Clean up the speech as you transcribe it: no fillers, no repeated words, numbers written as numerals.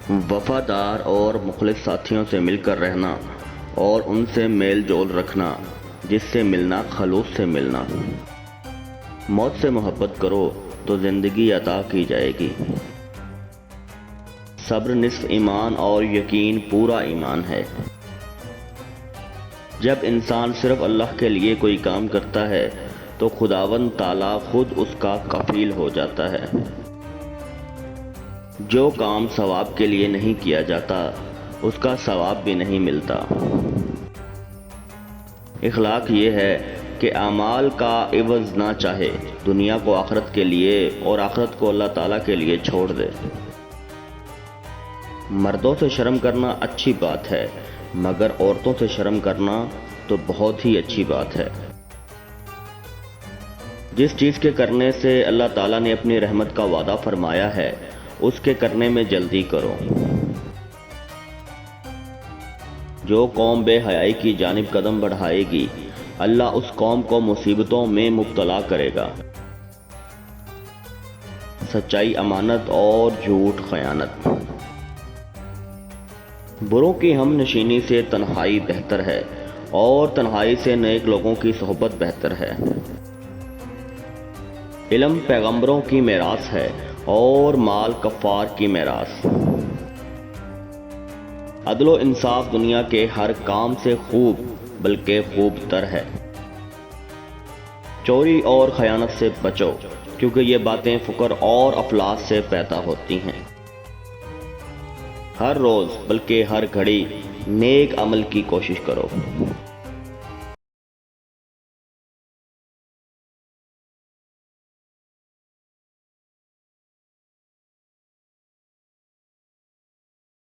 وفادار اور مخلص ساتھیوں سے مل کر رہنا اور ان سے میل جول رکھنا، جس سے ملنا خلوص سے ملنا۔ موت سے محبت کرو تو زندگی عطا کی جائے گی۔ صبر نصف ایمان اور یقین پورا ایمان ہے۔ جب انسان صرف اللہ کے لیے کوئی کام کرتا ہے تو خداوند تعالیٰ خود اس کا کفیل ہو جاتا ہے۔ جو کام ثواب کے لیے نہیں کیا جاتا اس کا ثواب بھی نہیں ملتا۔ اخلاق یہ ہے کہ اعمال کا عوض نہ چاہے، دنیا کو آخرت کے لیے اور آخرت کو اللہ تعالیٰ کے لیے چھوڑ دے۔ مردوں سے شرم کرنا اچھی بات ہے، مگر عورتوں سے شرم کرنا تو بہت ہی اچھی بات ہے۔ جس چیز کے کرنے سے اللہ تعالیٰ نے اپنی رحمت کا وعدہ فرمایا ہے اس کے کرنے میں جلدی کرو۔ جو قوم بے حیائی کی جانب قدم بڑھائے گی اللہ اس قوم کو مصیبتوں میں مبتلا کرے گا۔ سچائی امانت اور جھوٹ خیانت۔ بروں کی ہم نشینی سے تنہائی بہتر ہے اور تنہائی سے نیک لوگوں کی صحبت بہتر ہے۔ علم پیغمبروں کی میراث ہے اور مال کفار کی میراث۔ عدل و انصاف دنیا کے ہر کام سے خوب بلکہ خوب تر ہے۔ چوری اور خیانت سے بچو کیونکہ یہ باتیں فقر اور افلاس سے پیدا ہوتی ہیں۔ ہر روز بلکہ ہر گھڑی نیک عمل کی کوشش کرو۔